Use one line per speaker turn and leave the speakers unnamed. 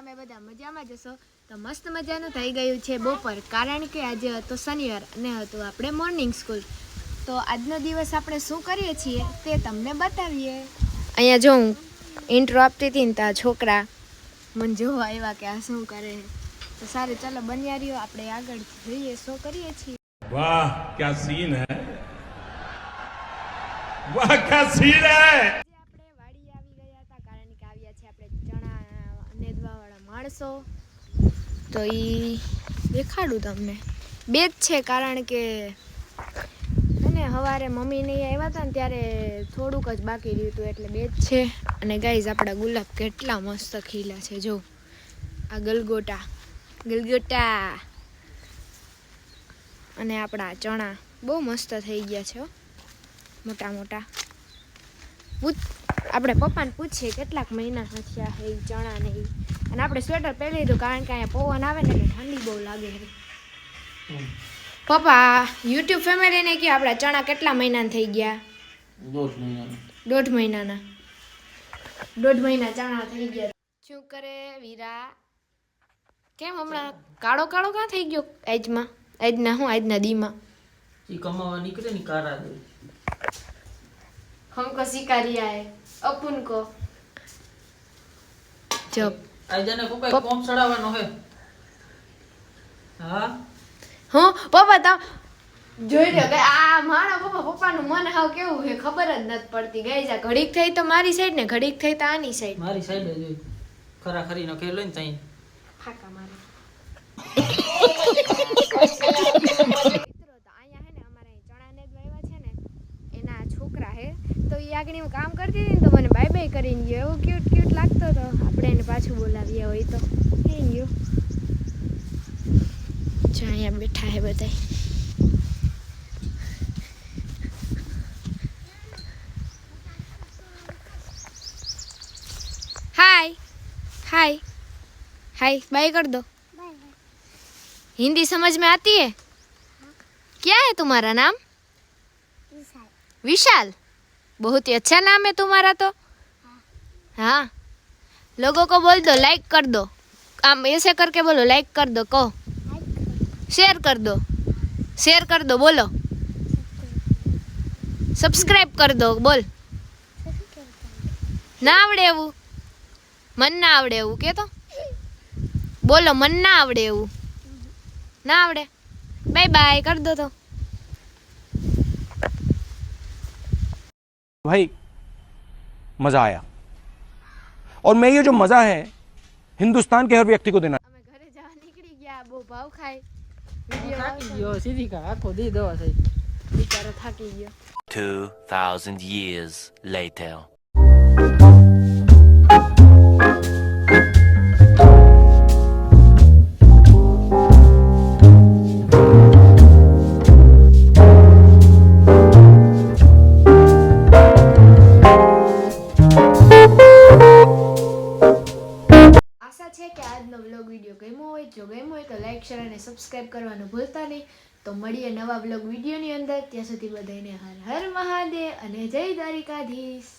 તમે બધા મજામાં જશો તો મસ્ત મજાનું થઈ ગયું છે બપોર, કારણ કે આજે હતો શનિવાર અને હતું આપણે મોર્નિંગ સ્કૂલ. તો આજનો દિવસ આપણે શું કરીએ છીએ તે તમને બતાવીએ. અહીંયા જો હું ઇન્ટ્રો આપતી હતી ને તો આ છોકરા મને જોવા આવ્યા કે આ શું કરે. તો સારું ચાલો બન્યા રહ્યો, આપણે આગળ જોઈએ શું કરીએ છીએ.
વાહ ક્યા સીન હે, વાહ ક્યા સીન હે.
આપણે વાડી આવી ગયા હતા, કારણ કે આવ્યા છે આપણે ચણા નેદવા વાળા માણસો. તો ઈ દેખાડું તમને બે જ છે, કારણ કે અને સવારે મમ્મીને આવ્યા હતા ને ત્યારે થોડુંક જ બાકી રહ્યું હતું, એટલે બે જ છે. અને ગાઈઝ આપણા ગુલાબ કેટલા મસ્ત ખીલા છે, જો આ ગલગોટા અને આપણા ચણા બહુ મસ્ત થઈ ગયા છે, મોટા મોટા. આપણે પપ્પાને પૂછીએ કેટલાક મહિના થયા એ ચણા ને એ. અને આપણે સ્વેટર પહેરી લીધું, કારણ કે અહીંયા પવન આવે ને એટલે ઠંડી બહુ લાગે છે. પપ્પા યુટ્યુબ ફેમિલીને કહ્યું આપણા ચણા કેટલા મહિના થઈ ગયા? 1.5 મહિનાના. 1.5 મહિના ચણા થઈ ગયા. શું કરે વીરા? કેમ હમણાં કાળો કાળો ક્યાં થઈ ગયો આજમાં? આજના દીમાં
ઈ કમાવા નીકળે ને કારા દે.
हमको सिकारिया है अपन को जब
આજાને કોઈ કોમ ચડાવવાનો હે. હા
હું પપ્પા તા જોઈ લ્યો કે આ મારા પપ્પાનું મન હાવ કેવું છે ખબર જ નથી પડતી. ગઈ જા ઘડીક થઈ તો મારી સાઈડ ને ઘડીક થઈ તો આની સાઈડ.
મારી સાઈડ જ હોય. ખરા ખરી નો ખેલો ને તઈ
ફાકા મારે. તો એ આગળ હું કામ કરતી હતી ને તો મને બાય બાય કરીને ગયો, એવું ક્યુટ ક્યુટ લાગતો હતો. આપણે એને પાછું બોલાવીએ હોય તો થઈ ગયો. જો અહીંયા બેઠા હે બધા. हाय हाय हाय बाय कर दो. हिंदी समझ में आती है? क्या है तुम्हारा नाम? विशाल. बहुत ही अच्छा नाम है तुम्हारा तो. हाँ लोगों को बोल दो लाइक कर दो. आम ऐसे करके बोलो लाइक कर दो. कहो शेयर कर दो. शेयर कर दो बोलो. सब्सक्राइब कर दो बोल. ना आवड़े એવું મન ના આવડે એવું કે તો બોલો. મન ના આવડે એવું ના આવડે. બાય બાય कर दो तो.
भाई मजा आया, और मैं ये जो मजा है हिंदुस्तान के हर व्यक्ति को देना.
અમે ઘરે જવા નીકળી ગયા, બહુ ભાવ ખાય.
થાકી ગયો સીધી કા આખો દી દવા થઈ.
બિચારો થાકી ગયો.
2000 years later.
વ્લોગ વિડીયો ગમ્યો હોય, જો ગમ્યો હોય તો લાઈક શેર અને સબસ્ક્રાઇબ કરવાનું ભૂલતા નહીં. તો મળીએ નવા વ્લોગ વિડીયોની અંદર. ત્યાં સુધી બધાને હર હર મહાદેવ અને જય દ્વારિકાધીશ.